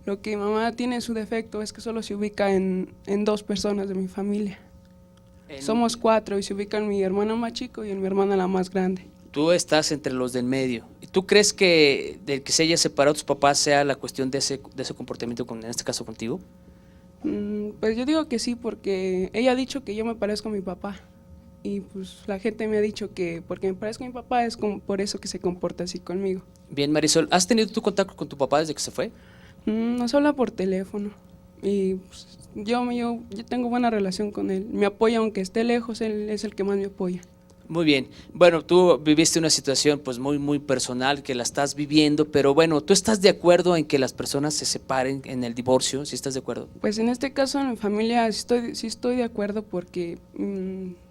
lo que mi mamá tiene su defecto es que solo se ubica en 2 personas de mi familia. Somos 4 y se ubican mi hermano más chico y en mi hermana la más grande. Tú estás entre los del medio. ¿Y tú crees que de que se haya separado tus papás sea la cuestión de ese comportamiento, en este caso contigo? Pues yo digo que sí, porque ella ha dicho que yo me parezco a mi papá. Y pues la gente me ha dicho que porque me parezco a mi papá es como por eso que se comporta así conmigo. Bien, Marisol, ¿has tenido tu contacto con tu papá desde que se fue? Nos habla por teléfono y pues, yo tengo buena relación con él. Me apoya aunque esté lejos, él es el que más me apoya. Muy bien. Bueno, tú viviste una situación pues muy personal que la estás viviendo, pero bueno, ¿tú estás de acuerdo en que las personas se separen en el divorcio? ¿Sí estás de acuerdo? Pues en este caso en mi familia sí estoy de acuerdo porque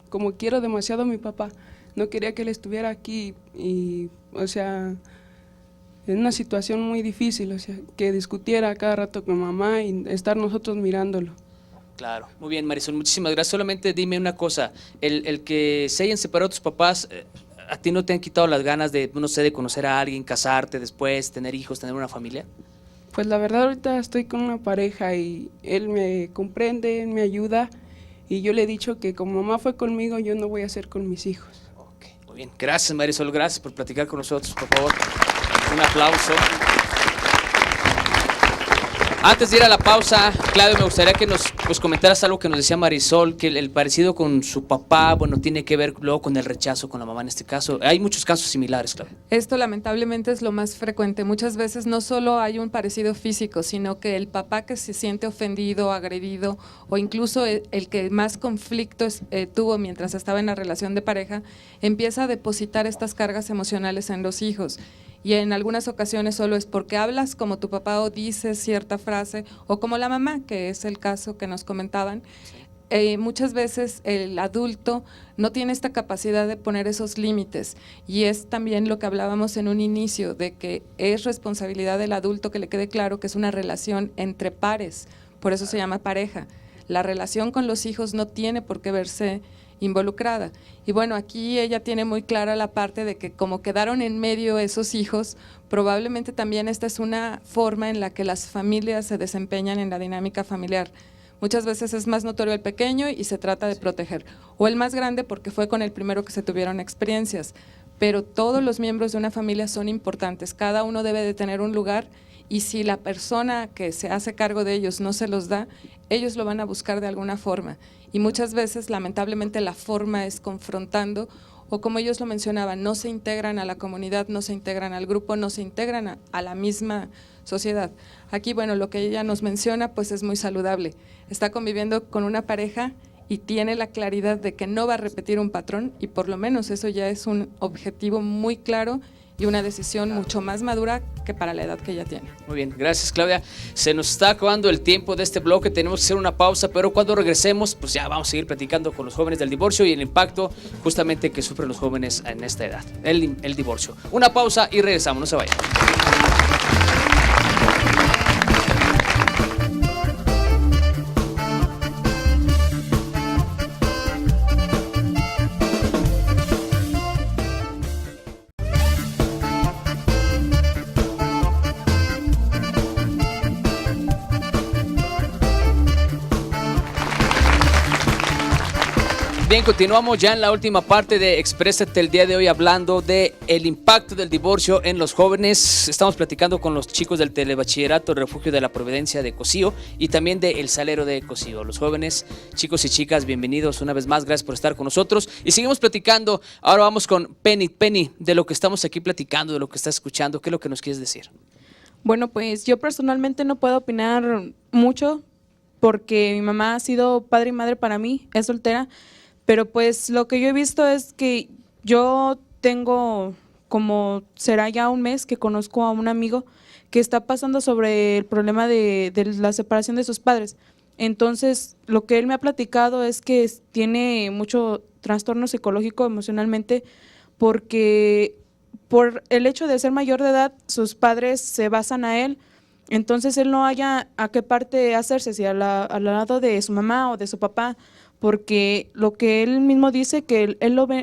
como quiero demasiado a mi papá, no quería que él estuviera aquí y, o sea, en una situación muy difícil, o sea, que discutiera cada rato con mamá y estar nosotros mirándolo. Claro, muy bien, Marisol, muchísimas gracias. Solamente dime una cosa, el que se hayan separado tus papás, ¿a ti no te han quitado las ganas de, no sé, de conocer a alguien, casarte después, tener hijos, tener una familia? Pues la verdad ahorita estoy con una pareja y él me comprende, él me ayuda y yo le he dicho que como mamá fue conmigo, yo no voy a hacer con mis hijos. Ok, muy bien. Gracias, Marisol, gracias por platicar con nosotros, por favor. Un aplauso. Antes de ir a la pausa, Claudio, me gustaría que nos comentaras algo que nos decía Marisol, que el parecido con su papá, bueno, tiene que ver luego con el rechazo con la mamá en este caso. Hay muchos casos similares, Claudio. Esto lamentablemente es lo más frecuente. Muchas veces no solo hay un parecido físico, sino que el papá que se siente ofendido, agredido, o incluso el que más conflictos tuvo mientras estaba en la relación de pareja, empieza a depositar estas cargas emocionales en los hijos. Y en algunas ocasiones solo es porque hablas como tu papá o dices cierta frase, o como la mamá, que es el caso que nos comentaban. Muchas veces el adulto no tiene esta capacidad de poner esos límites, y es también lo que hablábamos en un inicio, de que es responsabilidad del adulto que le quede claro que es una relación entre pares, por eso se llama pareja. La relación con los hijos no tiene por qué verse involucrada. Y bueno, aquí ella tiene muy clara la parte de que como quedaron en medio esos hijos, probablemente también esta es una forma en la que las familias se desempeñan en la dinámica familiar. Muchas veces es más notorio el pequeño y se trata de proteger, o el más grande porque fue con el primero que se tuvieron experiencias, pero todos los miembros de una familia son importantes, cada uno debe de tener un lugar, y si la persona que se hace cargo de ellos no se los da, ellos lo van a buscar de alguna forma, y muchas veces lamentablemente la forma es confrontando, o como ellos lo mencionaban, no se integran a la comunidad, no se integran al grupo, no se integran a la misma sociedad. Aquí, bueno, lo que ella nos menciona pues es muy saludable, está conviviendo con una pareja y tiene la claridad de que no va a repetir un patrón, y por lo menos eso ya es un objetivo muy claro y una decisión mucho más madura que para la edad que ella tiene. Muy bien, gracias Claudia. Se nos está acabando el tiempo de este bloque, tenemos que hacer una pausa, pero cuando regresemos, pues ya vamos a seguir platicando con los jóvenes del divorcio y el impacto justamente que sufren los jóvenes en esta edad, el divorcio. Una pausa y regresamos, no se vayan. Bien, continuamos ya en la última parte de Exprésate el día de hoy hablando de el impacto del divorcio en los jóvenes. Estamos platicando con los chicos del Telebachillerato Refugio de la Providencia de Cocío y también de El Salero de Cocío. Los jóvenes, chicos y chicas, bienvenidos una vez más, gracias por estar con nosotros y seguimos platicando. Ahora vamos con Penny. Penny, de lo que estamos aquí platicando, de lo que estás escuchando, ¿qué es lo que nos quieres decir? Bueno, pues yo personalmente no puedo opinar mucho porque mi mamá ha sido padre y madre para mí, es soltera. Pero pues lo que yo he visto es que yo tengo como será ya un mes que conozco a un amigo que está pasando sobre el problema de la separación de sus padres. Entonces lo que él me ha platicado es que tiene mucho trastorno psicológico emocionalmente porque por el hecho de ser mayor de edad sus padres se basan a él. Entonces él no haya a qué parte hacerse, si al lado de su mamá o de su papá, porque lo que él mismo dice que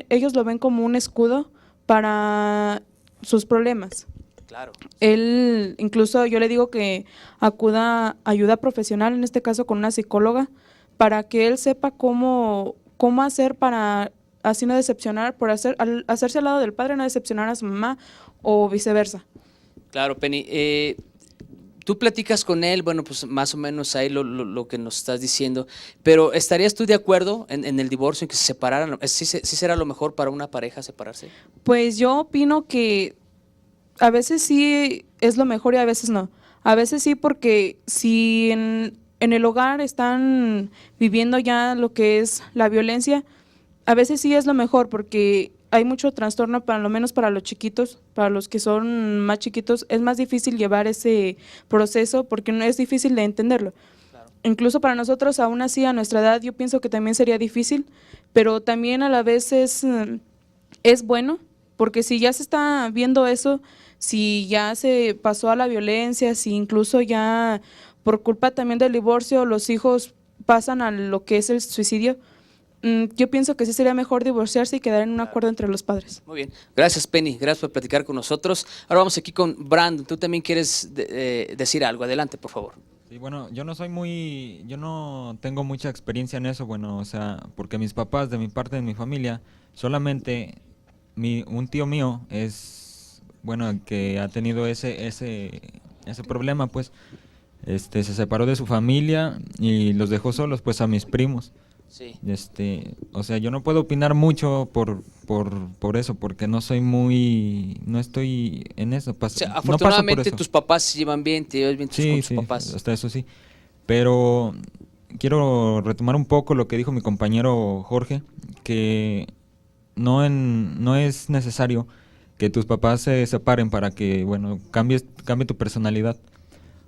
ellos lo ven como un escudo para sus problemas. Claro. Él, incluso yo le digo que acuda a ayuda profesional, en este caso con una psicóloga, para que él sepa cómo hacer para así no decepcionar, al hacerse al lado del padre no decepcionar a su mamá o viceversa. Claro, Penny. Tú platicas con él, bueno, pues más o menos ahí lo que nos estás diciendo, pero ¿estarías tú de acuerdo en el divorcio, en que se separaran? ¿Sí será lo mejor para una pareja separarse? Pues yo opino que a veces sí es lo mejor y a veces no. A veces sí porque si en el hogar están viviendo ya lo que es la violencia, a veces sí es lo mejor porque hay mucho trastorno, para lo menos para los chiquitos, para los que son más chiquitos, es más difícil llevar ese proceso porque no es difícil de entenderlo. Claro. Incluso para nosotros, aún así, a nuestra edad, yo pienso que también sería difícil, pero también a la vez es bueno, porque si ya se está viendo eso, si ya se pasó a la violencia, si incluso ya por culpa también del divorcio los hijos pasan a lo que es el suicidio, yo pienso que sí sería mejor divorciarse y quedar en un acuerdo entre los padres. Muy bien. Gracias, Penny. Gracias por platicar con nosotros. Ahora vamos aquí con Brandon. Tú también quieres decir algo. Adelante, por favor. Sí, bueno, yo no tengo mucha experiencia en eso, bueno, o sea, porque mis papás, de mi parte de mi familia, solamente un tío mío es, bueno, que ha tenido ese problema, pues, se separó de su familia y los dejó solos, pues, a mis primos. Sí. O sea, yo no puedo opinar mucho por eso, porque no estoy en eso. O sea, afortunadamente no paso por eso. Tus papás se llevan bien, te llevas bien con tus papás. Hasta eso sí. Pero quiero retomar un poco lo que dijo mi compañero Jorge, que no es necesario que tus papás se separen para que, bueno, cambie tu personalidad.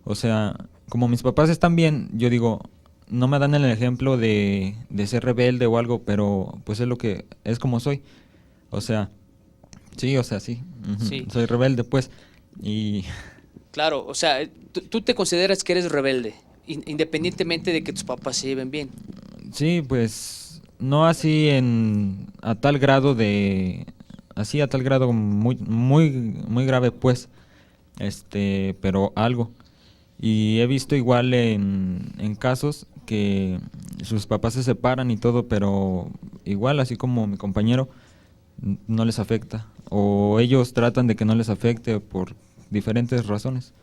O sea, como mis papás están bien, yo digo, no me dan el ejemplo de ser rebelde o algo, pero pues es como soy. O sea, sí. Sí. Soy rebelde, pues. Y claro, o sea, tú te consideras que eres rebelde, independientemente de que tus papás se lleven bien. Sí, pues no así a tal grado muy grave pues, pero algo. Y he visto igual en casos que sus papás se separan y todo, pero igual, así como mi compañero, no les afecta. O ellos tratan de que no les afecte por diferentes razones.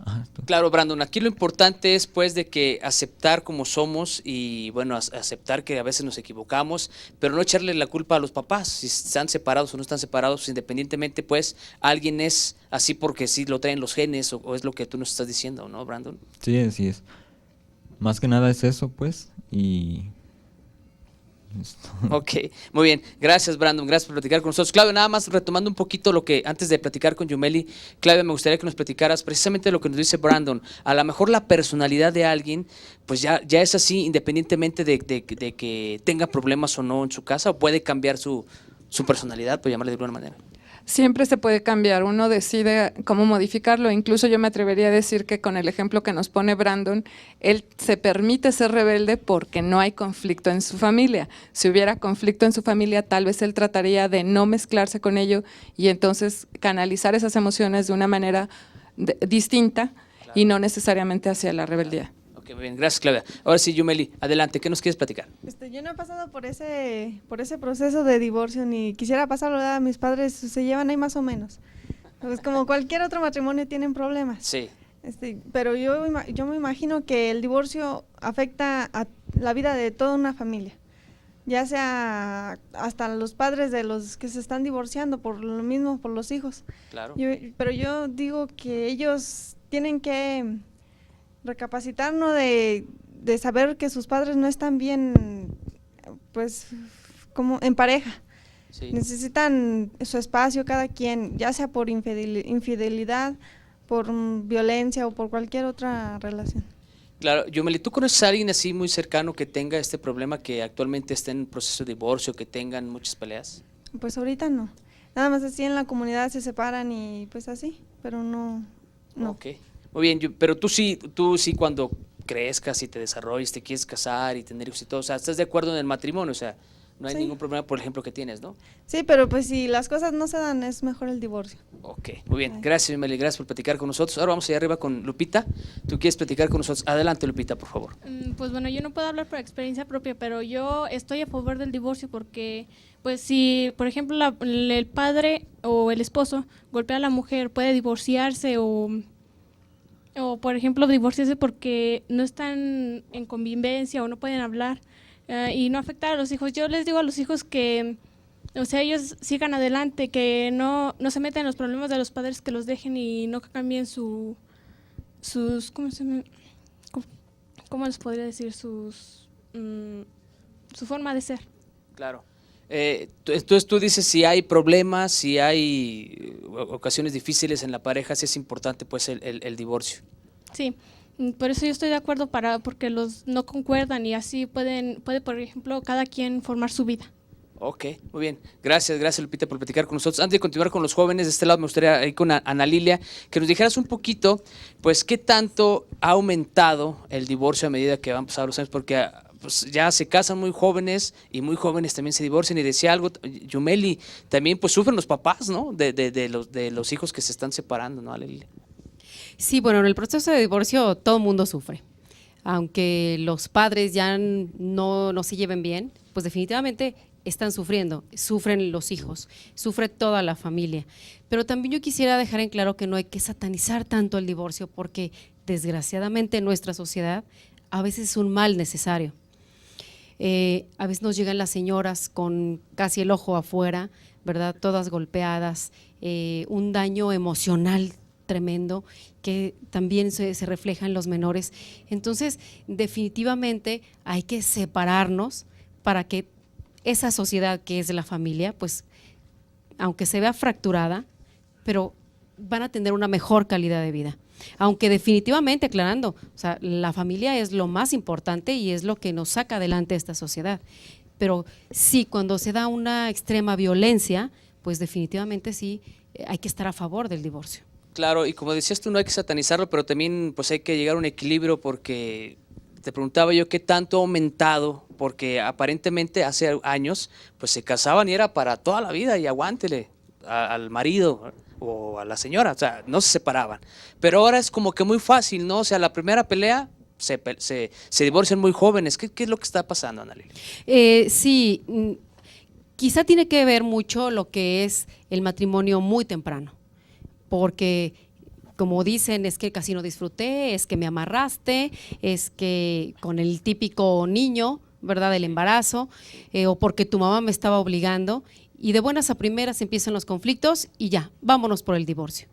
Ajá, Claro, Brandon, aquí lo importante es pues de que aceptar como somos y bueno, aceptar que a veces nos equivocamos, pero no echarle la culpa a los papás, si están separados o no están separados, independientemente pues alguien es así porque sí lo traen los genes o es lo que tú nos estás diciendo, ¿no, Brandon? Sí, así es. Más que nada es eso pues, y... Ok, muy bien. Gracias, Brandon. Gracias por platicar con nosotros. Claudia, nada más retomando un poquito lo que antes de platicar con Yumeli, Claudia, me gustaría que nos platicaras precisamente lo que nos dice Brandon. A lo mejor la personalidad de alguien, pues ya es así, independientemente de que tenga problemas o no en su casa, o puede cambiar su personalidad, por llamarle de alguna manera. Siempre se puede cambiar, uno decide cómo modificarlo. Incluso yo me atrevería a decir que con el ejemplo que nos pone Brandon, él se permite ser rebelde porque no hay conflicto en su familia. Si hubiera conflicto en su familia, tal vez él trataría de no mezclarse con ello y entonces canalizar esas emociones de una manera distinta, claro, y no necesariamente hacia la rebeldía. Ok, muy bien, gracias, Claudia. Ahora sí, Yumeli, adelante, ¿qué nos quieres platicar? Yo no he pasado por ese proceso de divorcio, ni quisiera pasarlo, ¿verdad? Mis padres se llevan ahí más o menos. Pues como cualquier otro matrimonio tienen problemas. Sí. Pero yo me imagino que el divorcio afecta a la vida de toda una familia, ya sea hasta los padres de los que se están divorciando por lo mismo, por los hijos. Claro. Pero yo digo que ellos tienen que recapacitar, ¿no? De saber que sus padres no están bien, pues, como en pareja. Sí. Necesitan su espacio cada quien, ya sea por infidelidad, por violencia o por cualquier otra relación. Claro, Yumeli, ¿tú conoces a alguien así muy cercano que tenga este problema, que actualmente esté en proceso de divorcio, que tengan muchas peleas? Pues ahorita no, nada más así en la comunidad se separan y pues así, pero no. Ok. Muy bien, pero tú sí cuando crezcas y te desarrolles, te quieres casar y tener hijos y todo, o sea, ¿estás de acuerdo en el matrimonio? O sea, no hay ningún problema, por ejemplo, que tienes, ¿no? Sí, pero pues si las cosas no se dan, es mejor el divorcio. Ok, muy bien. Gracias, Meli, gracias por platicar con nosotros. Ahora vamos allá arriba con Lupita. ¿Tú quieres platicar con nosotros? Adelante, Lupita, por favor. Pues bueno, yo no puedo hablar por experiencia propia, pero yo estoy a favor del divorcio porque, pues si, por ejemplo, el padre o el esposo golpea a la mujer, puede divorciarse o por ejemplo, divorciarse porque no están en convivencia o no pueden hablar y no afectar a los hijos. Yo les digo a los hijos que, o sea, ellos sigan adelante, que no se metan en los problemas de los padres, que los dejen y no cambien sus ¿cómo les podría decir? Su forma de ser. Claro. Entonces tú dices, si hay problemas, si hay ocasiones difíciles en la pareja, sí es importante pues el divorcio. Sí, por eso yo estoy de acuerdo porque los no concuerdan y así puede por ejemplo cada quien formar su vida. Ok, muy bien. Gracias Lupita por platicar con nosotros. Antes de continuar con los jóvenes, de este lado me gustaría ir con Ana Lilia, que nos dijeras un poquito, pues qué tanto ha aumentado el divorcio a medida que van pasando los años, porque pues ya se casan muy jóvenes y muy jóvenes también se divorcian, y decía algo, Yumeli, también pues sufren los papás, ¿no? De los hijos que se están separando, ¿no, Lilia? Sí, bueno, en el proceso de divorcio todo el mundo sufre. Aunque los padres ya no se lleven bien, pues definitivamente están sufriendo, sufren los hijos, sufre toda la familia. Pero también yo quisiera dejar en claro que no hay que satanizar tanto el divorcio, porque desgraciadamente en nuestra sociedad a veces es un mal necesario. A veces nos llegan las señoras con casi el ojo afuera, ¿verdad? Todas golpeadas, un daño emocional tremendo que también se refleja en los menores. Entonces, definitivamente hay que separarnos para que esa sociedad que es la familia, pues, aunque se vea fracturada, pero van a tener una mejor calidad de vida. Aunque definitivamente, aclarando, o sea, la familia es lo más importante y es lo que nos saca adelante esta sociedad. Pero sí, cuando se da una extrema violencia, pues definitivamente sí hay que estar a favor del divorcio. Claro, y como decías tú, no hay que satanizarlo, pero también pues hay que llegar a un equilibrio, porque te preguntaba yo qué tanto ha aumentado, porque aparentemente hace años pues se casaban y era para toda la vida y aguántele al marido o a la señora, o sea, no se separaban. Pero ahora es como que muy fácil, ¿no? O sea, la primera pelea se divorcian muy jóvenes. ¿Qué es lo que está pasando, Ana Lilia? Sí, quizá tiene que ver mucho lo que es el matrimonio muy temprano, porque como dicen, es que casi no disfruté, es que me amarraste, es que con el típico niño, ¿verdad?, del embarazo, o porque tu mamá me estaba obligando, y de buenas a primeras empiezan los conflictos y ya, vámonos por el divorcio.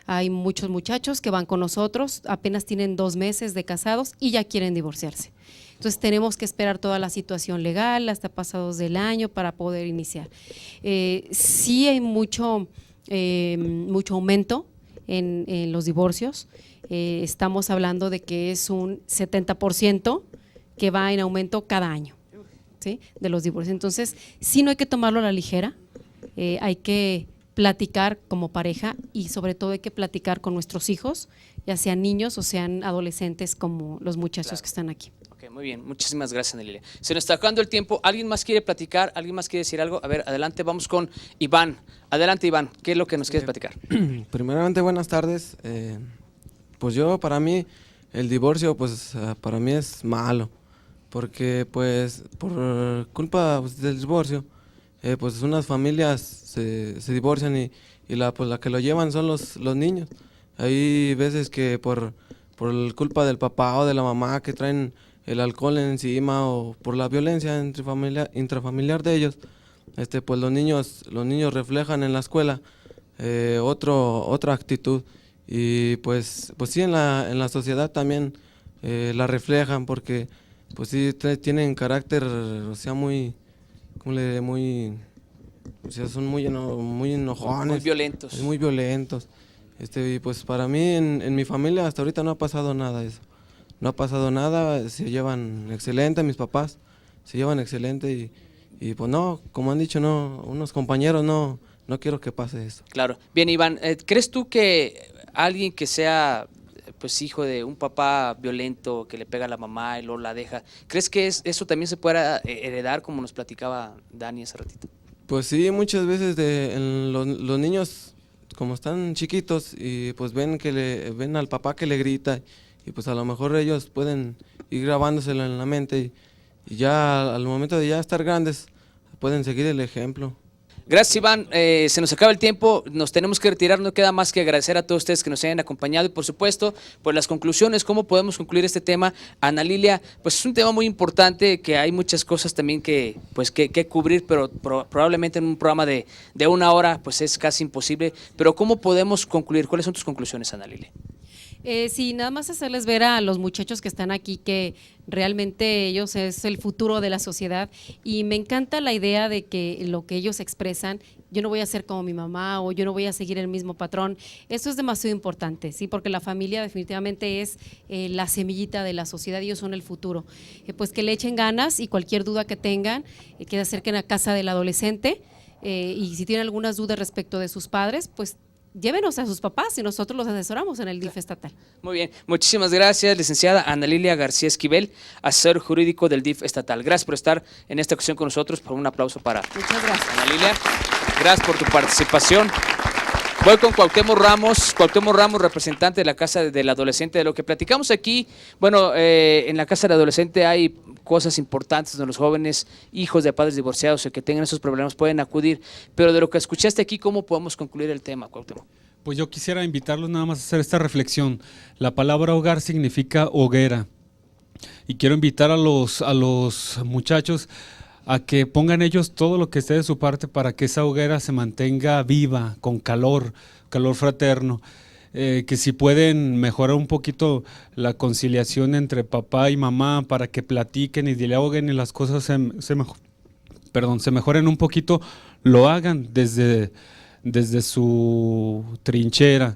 Hay muchos muchachos que van con nosotros, apenas tienen 2 meses de casados y ya quieren divorciarse. Entonces tenemos que esperar toda la situación legal hasta pasados del año para poder iniciar. Sí hay mucho aumento en los divorcios. Estamos hablando de que es un 70% que va en aumento cada año, ¿sí?, de los divorcios. Entonces, sí, no hay que tomarlo a la ligera, hay que platicar como pareja y sobre todo hay que platicar con nuestros hijos, ya sean niños o sean adolescentes como los muchachos que están aquí. Ok, muy bien, muchísimas gracias, Ana Lilia. Se nos está acabando el tiempo. ¿Alguien más quiere platicar? ¿Alguien más quiere decir algo? A ver, adelante, vamos con Iván. Adelante, Iván, ¿qué es lo que nos quieres platicar? Primeramente, buenas tardes. Pues para mí, el divorcio, pues para mí es malo, porque pues por culpa del divorcio, pues unas familias se divorcian y la que lo llevan son los niños. Hay veces que por culpa del papá o de la mamá que traen el alcohol encima o por la violencia intrafamiliar de ellos, pues los niños reflejan en la escuela otra actitud, y pues sí en la sociedad también la reflejan, porque pues sí tienen carácter, o sea, muy, o sea, son muy enojones, muy violentos. Y pues para mí en mi familia hasta ahorita no ha pasado nada de eso. No ha pasado nada, se llevan excelente, mis papás se llevan excelente y pues no, como han dicho, no, unos compañeros no quiero que pase eso. Claro. Bien, Iván, ¿crees tú que alguien que sea pues hijo de un papá violento que le pega a la mamá y luego la deja, ¿crees que eso también se pueda heredar, como nos platicaba Dani hace ratito? Pues sí, muchas veces los niños, como están chiquitos y pues ven al papá que le grita, y pues a lo mejor ellos pueden ir grabándoselo en la mente y ya al momento de ya estar grandes pueden seguir el ejemplo. Gracias, Iván. Se nos acaba el tiempo, nos tenemos que retirar, no queda más que agradecer a todos ustedes que nos hayan acompañado y por supuesto, pues las conclusiones, cómo podemos concluir este tema. Ana Lilia, pues es un tema muy importante, que hay muchas cosas también que cubrir, pero probablemente en un programa de 1 hora pues es casi imposible, pero ¿cómo podemos concluir? ¿Cuáles son tus conclusiones, Ana Lilia? Sí, nada más hacerles ver a los muchachos que están aquí que realmente ellos es el futuro de la sociedad, y me encanta la idea de que lo que ellos expresan, yo no voy a ser como mi mamá o yo no voy a seguir el mismo patrón. Eso es demasiado importante, ¿sí? Porque la familia definitivamente es la semillita de la sociedad, ellos son el futuro. Pues que le echen ganas y cualquier duda que tengan, que se acerquen a casa del adolescente, y si tienen algunas dudas respecto de sus padres, pues llévenos a sus papás y nosotros los asesoramos en el DIF estatal. Muy bien, muchísimas gracias, licenciada Ana Lilia García Esquivel, asesor jurídico del DIF estatal. Gracias por estar en esta ocasión con nosotros. Por un aplauso para Ana Lilia. Gracias por tu participación. Voy con Cuauhtémoc Ramos, representante de la Casa del Adolescente. De lo que platicamos aquí, bueno, en la Casa del Adolescente hay cosas importantes donde los jóvenes, hijos de padres divorciados o que tengan esos problemas pueden acudir, pero de lo que escuchaste aquí, ¿cómo podemos concluir el tema, Cuauhtémoc? Pues yo quisiera invitarlos nada más a hacer esta reflexión. La palabra hogar significa hoguera, y quiero invitar a los muchachos a que pongan ellos todo lo que esté de su parte para que esa hoguera se mantenga viva, con calor fraterno. Que si pueden mejorar un poquito la conciliación entre papá y mamá para que platiquen y dialoguen y las cosas se mejoren un poquito, lo hagan desde su trinchera.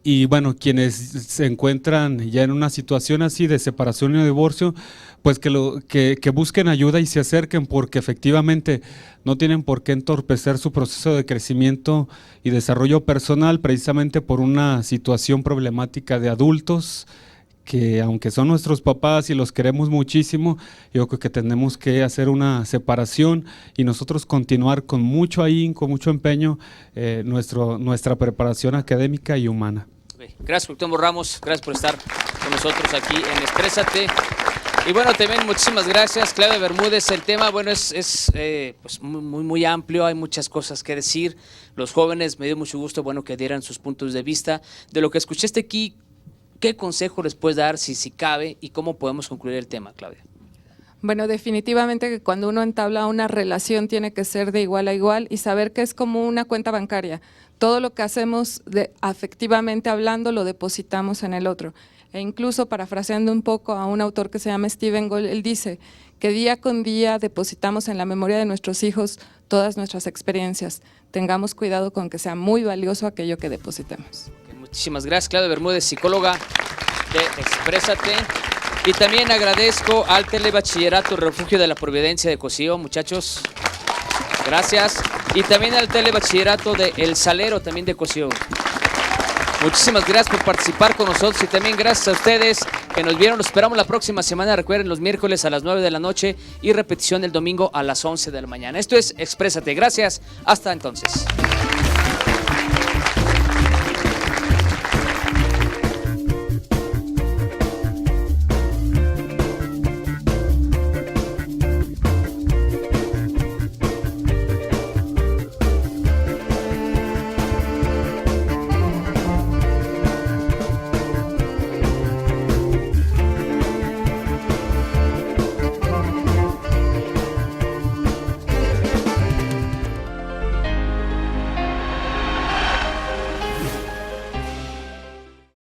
Y bueno, quienes se encuentran ya en una situación así de separación y divorcio, pues que busquen ayuda y se acerquen, porque efectivamente no tienen por qué entorpecer su proceso de crecimiento y desarrollo personal precisamente por una situación problemática de adultos que aunque son nuestros papás y los queremos muchísimo, yo creo que tenemos que hacer una separación y nosotros continuar con mucho ahínco, con mucho empeño nuestra preparación académica y humana. Gracias, Cuauhtémoc Ramos, gracias por estar con nosotros aquí en Exprésate. Y bueno, también muchísimas gracias, Claudia Bermúdez. El tema, bueno, es pues muy amplio, hay muchas cosas que decir. Los jóvenes, me dio mucho gusto, bueno, que dieran sus puntos de vista. De lo que escuchaste aquí, ¿qué consejo les puedes dar, si cabe, y cómo podemos concluir el tema, Claudia? Bueno, definitivamente que cuando uno entabla una relación tiene que ser de igual a igual y saber que es como una cuenta bancaria. Todo lo que hacemos afectivamente hablando lo depositamos en el otro. E incluso, parafraseando un poco a un autor que se llama Stephen Gould, él dice que día con día depositamos en la memoria de nuestros hijos todas nuestras experiencias. Tengamos cuidado con que sea muy valioso aquello que depositemos. Muchísimas gracias, Claudia Bermúdez, psicóloga de Exprésate. Y también agradezco al Telebachillerato Refugio de la Providencia de Cocío, muchachos. Gracias. Y también al Telebachillerato de El Salero, también de Cocío. Muchísimas gracias por participar con nosotros y también gracias a ustedes que nos vieron. Los esperamos la próxima semana. Recuerden, los miércoles a las 9 de la noche y repetición el domingo a las 11 de la mañana. Esto es Exprésate. Gracias. Hasta entonces.